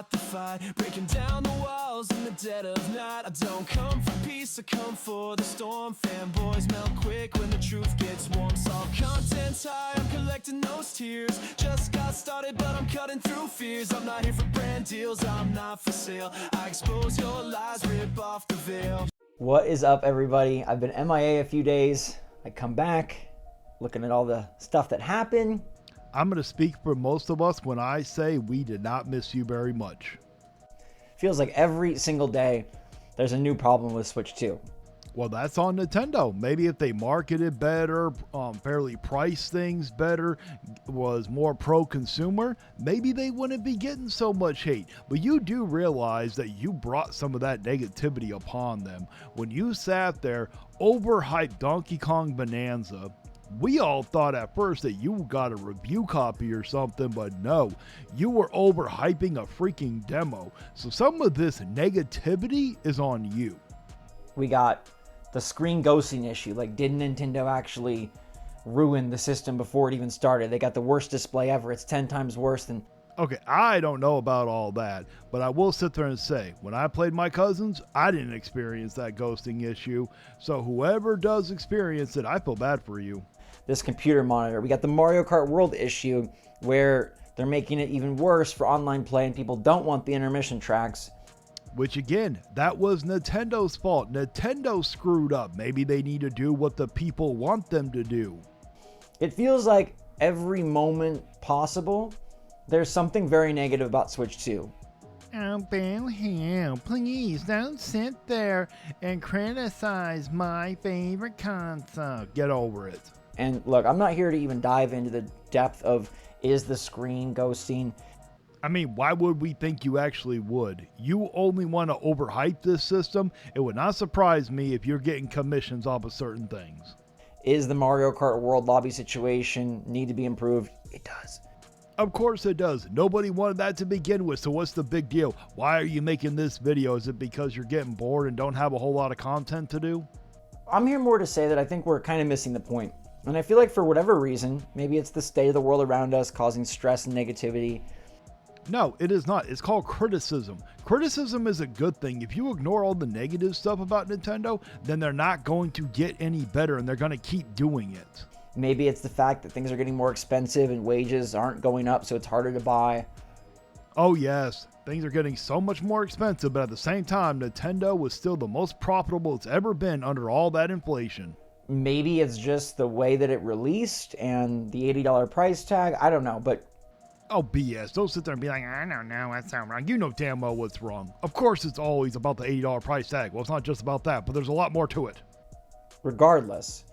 start the fight, breaking down the walls in the dead of night. I don't come for peace, I come for the storm. Fanboys melt quick when the truth gets warm. All content's high, I'm collecting those tears. Just got started, but I'm cutting through fears. I'm not here for brand deals, I'm not for sale. I expose your lies, rip off the veil. What is up, everybody? I've been MIA a few days. I come back, looking at all the stuff that happened. I'm going to speak for most of us when I say we did not miss you very much. Feels like every single day there's a new problem with Switch 2. Well, that's on Nintendo. Maybe if they marketed better, fairly priced things better, was more pro-consumer, maybe they wouldn't be getting so much hate. But you do realize that you brought some of that negativity upon them when you sat there, overhyped Donkey Kong Bonanza. We all thought at first that you got a review copy or something, but no, you were overhyping a freaking demo. So some of this negativity is on you. We got the screen ghosting issue. Like, did Nintendo actually ruin the system before it even started? They got the worst display ever. It's 10 times worse than... Okay, I don't know about all that, but I will sit there and say, when I played my cousins, I didn't experience that ghosting issue. So whoever does experience it, I feel bad for you. This computer monitor. We got the Mario Kart World issue where they're making it even worse for online play and people don't want the intermission tracks. Which again, that was Nintendo's fault. Nintendo screwed up. Maybe they need to do what the people want them to do. It feels like every moment possible, there's something very negative about Switch 2. Oh, Bill Hill, please don't sit there and criticize my favorite console. Get over it. And look, I'm not here to even dive into the depth of is the screen ghosting. I mean, why would we think you actually would? You only want to overhype this system. It would not surprise me if you're getting commissions off of certain things. Is the Mario Kart World lobby situation need to be improved? It does. Of course it does. Nobody wanted that to begin with, so what's the big deal? Why are you making this video? Is it because you're getting bored and don't have a whole lot of content to do? I'm here more to say that I think we're kind of missing the point. And I feel like for whatever reason, maybe it's the state of the world around us causing stress and negativity. No, it is not. It's called criticism. Criticism is a good thing. If you ignore all the negative stuff about Nintendo, then they're not going to get any better and they're going to keep doing it. Maybe it's the fact that things are getting more expensive and wages aren't going up, so it's harder to buy. Oh yes, things are getting so much more expensive, but at the same time, Nintendo was still the most profitable it's ever been under all that inflation. Maybe it's just the way that it released and the $80 price tag. I don't know, but... Oh, BS. Don't sit there and be like, I don't know, that's not wrong. You know damn well what's wrong. Of course it's always about the $80 price tag. Well, it's not just about that, but there's a lot more to it. Regardless,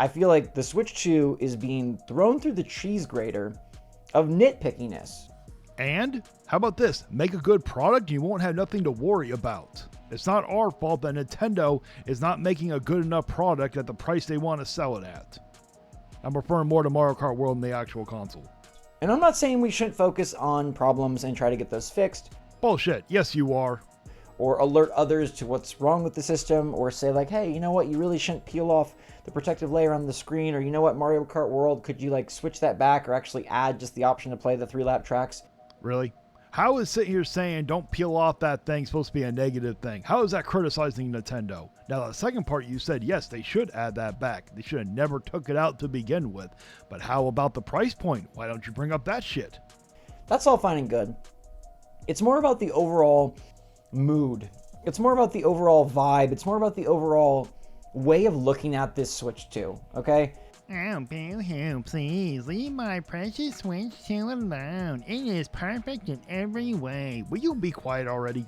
I feel like the Switch 2 is being thrown through the cheese grater of nitpickiness. And how about this? Make a good product and you won't have nothing to worry about. It's not our fault that Nintendo is not making a good enough product at the price they want to sell it at. I'm referring more to Mario Kart World than the actual console. And I'm not saying we shouldn't focus on problems and try to get those fixed. Bullshit. Yes, you are. Or alert others to what's wrong with the system, or say like, hey, you know what, you really shouldn't peel off the protective layer on the screen, or you know what, Mario Kart World, could you like switch that back or actually add just the option to play the 3-lap tracks? Really? How is sitting here saying don't peel off that thing supposed to be a negative thing? How is that criticizing Nintendo? Now, the second part you said, yes, they should add that back. They should have never took it out to begin with. But how about the price point? Why don't you bring up that shit? That's all fine and good. It's more about the overall mood. It's more about the overall vibe. It's more about the overall way of looking at this Switch 2, okay? Oh, Bill Hill, please leave my precious Switch 2 alone. It is perfect in every way. Will you be quiet already?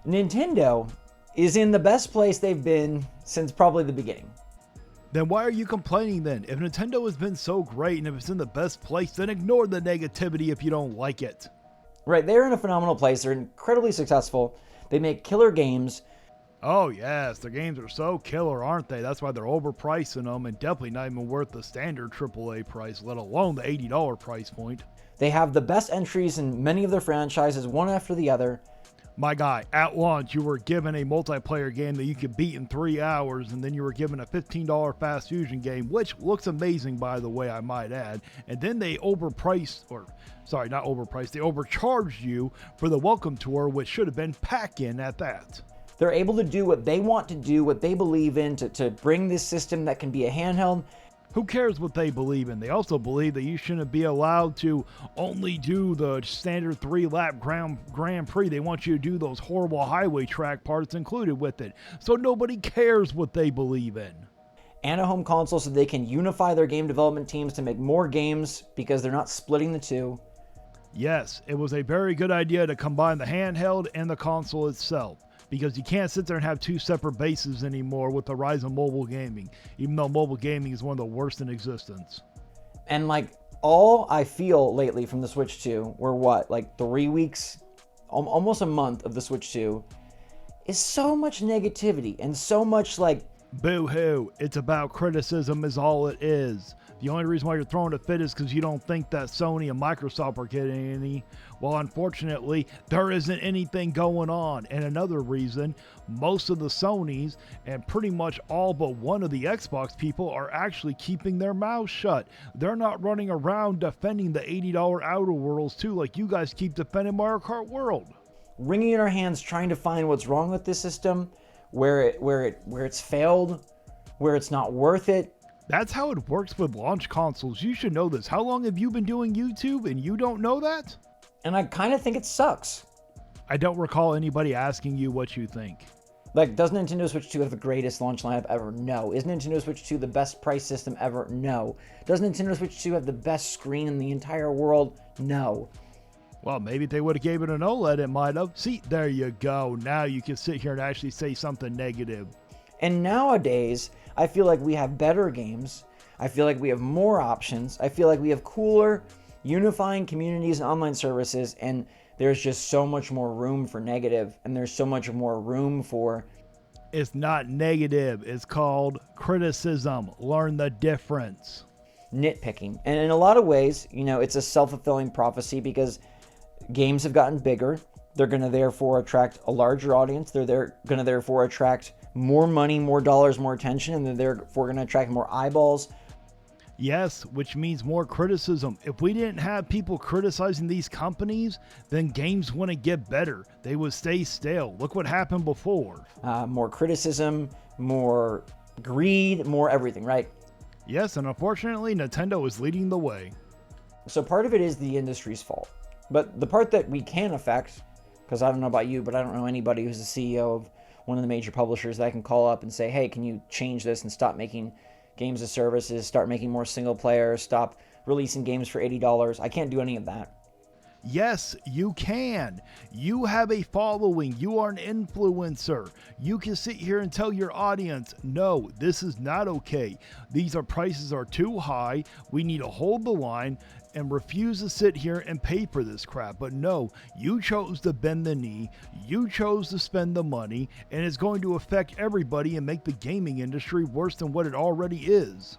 Nintendo is in the best place they've been since probably the beginning. Then why are you complaining then? If Nintendo has been so great and if it's in the best place, then ignore the negativity if you don't like it. Right, they're in a phenomenal place. They're incredibly successful. They make killer games. Oh yes, their games are so killer, aren't they? That's why they're overpricing them and definitely not even worth the standard AAA price, let alone the $80 price point. They have the best entries in many of their franchises, one after the other. My guy, at launch, you were given a multiplayer game that you could beat in 3 hours, and then you were given a $15 fast fusion game, which looks amazing, by the way, I might add. And then they overpriced, or sorry, not overpriced, they overcharged you for the welcome tour, which should have been pack-in at that. They're able to do what they want to do, what they believe in, to bring this system that can be a handheld. Who cares what they believe in? They also believe that you shouldn't be allowed to only do the standard 3-lap Grand Prix. They want you to do those horrible highway track parts included with it. So nobody cares what they believe in. And a home console so they can unify their game development teams to make more games because they're not splitting the two. Yes, it was a very good idea to combine the handheld and the console itself, because you can't sit there and have 2 separate bases anymore with the rise of mobile gaming, even though mobile gaming is one of the worst in existence. And like, all I feel lately from the Switch 2 were what, like 3 weeks, almost a month of the Switch 2, is so much negativity and so much like, boo-hoo, it's about criticism is all it is. The only reason why you're throwing a fit is because you don't think that Sony and Microsoft are getting any. Well, unfortunately, there isn't anything going on. And another reason, most of the Sonys and pretty much all but one of the Xbox people are actually keeping their mouths shut. They're not running around defending the $80 Outer Worlds too, like you guys keep defending Mario Kart World. wringing in our hands trying to find what's wrong with this system, where it's failed, where it's not worth it. That's how it works with launch consoles. You should know this. How long have you been doing YouTube and you don't know that? And I kind of think it sucks. I don't recall anybody asking you what you think. Like, does Nintendo Switch 2 have the greatest launch lineup ever? No. Is Nintendo Switch 2 the best price system ever? No. Does Nintendo Switch 2 have the best screen in the entire world? No. Well, maybe if they would have gave it an OLED, it might have. See, there you go. Now you can sit here and actually say something negative. And nowadays, I feel like we have better games. I feel like we have more options. I feel like we have cooler, unifying communities and online services, and there's just so much more room for negative, and there's so much more room for... It's not negative. It's called criticism. Learn the difference. Nitpicking. And in a lot of ways, you know, it's a self-fulfilling prophecy because games have gotten bigger. They're going to therefore attract a larger audience. They're going to therefore attract more money, more dollars, more attention, and they're therefore going to attract more eyeballs. Yes, which means more criticism. If we didn't have people criticizing these companies, then games wouldn't get better. They would stay stale. Look what happened before. More criticism, more greed, more everything, right? Yes, and unfortunately, Nintendo is leading the way. So part of it is the industry's fault. But the part that we can affect, because I don't know about you, but I don't know anybody who's the CEO of one of the major publishers that I can call up and say, hey, can you change this and stop making games as services, start making more single player, stop releasing games for $80. I can't do any of that. Yes, you can. You have a following. You are an influencer. You can sit here and tell your audience, no, this is not okay. These prices are too high. We need to hold the line and refuse to sit here and pay for this crap. But no, you chose to bend the knee. You chose to spend the money, and it's going to affect everybody and make the gaming industry worse than what it already is.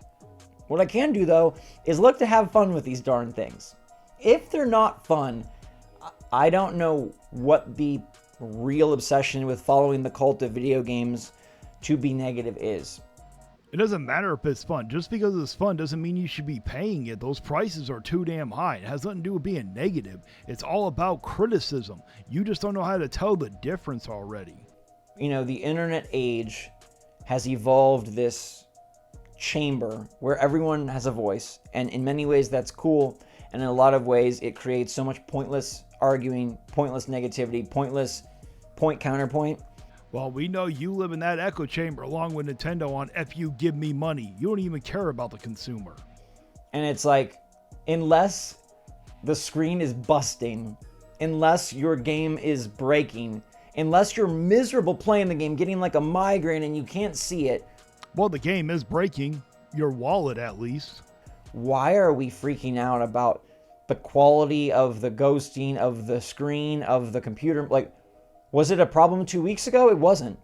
What I can do, though, is look to have fun with these darn things. If they're not fun, I don't know what the real obsession with following the cult of video games to be negative is. It doesn't matter if it's fun. Just because it's fun doesn't mean you should be paying it. Those prices are too damn high. It has nothing to do with being negative. It's all about criticism. You just don't know how to tell the difference already. You know, the internet age has evolved this chamber where everyone has a voice, and in many ways that's cool, and in a lot of ways it creates so much pointless arguing, pointless negativity, pointless point counterpoint. Well, we know you live in that echo chamber along with Nintendo on F you give me money. You don't even care about the consumer. And it's like, unless the screen is busting, unless your game is breaking, unless you're miserable playing the game, getting like a migraine and you can't see it. Well, the game is breaking. Your wallet, at least. Why are we freaking out about the quality of the ghosting, of the screen, of the computer? Like, was it a problem 2 weeks ago? It wasn't.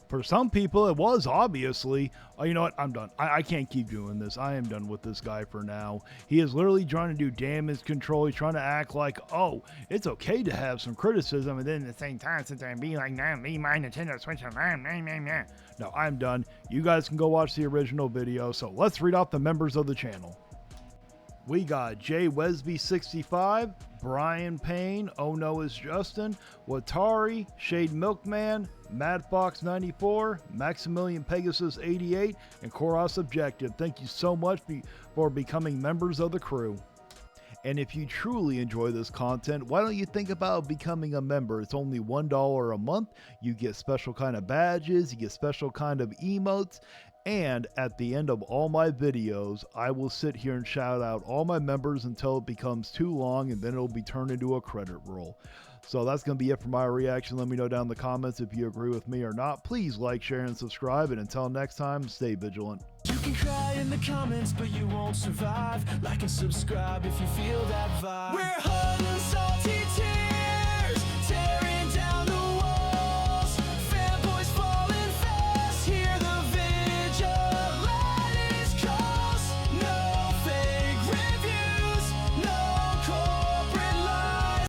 For some people, it was obviously. Oh, you know what? I'm done. I can't keep doing this. I am done with this guy for now. He is literally trying to do damage control. He's trying to act like, oh, it's okay to have some criticism, and then at the same time sit there and be like, nah, me, my Nintendo Switch, No, I'm done. You guys can go watch the original video. So let's read off the members of the channel. We got Jay Wesby65, Brian Payne, Oh No It's Justin, Watari, Shade Milkman, MadFox94, Maximilian Pegasus 88, and Koros Objective. Thank you so much for becoming members of the crew. And if you truly enjoy this content, why don't you think about becoming a member? It's only $1 a month. You get special kind of badges, you get special kind of emotes, and at the end of all my videos, I will sit here and shout out all my members until it becomes too long, and then it'll be turned into a credit roll. So that's going to be it for my reaction. Let me know down in the comments if you agree with me or not. Please like, share, and subscribe. And until next time, stay vigilant. You can cry in the comments, but you won't survive. Like and subscribe if you feel that vibe. We're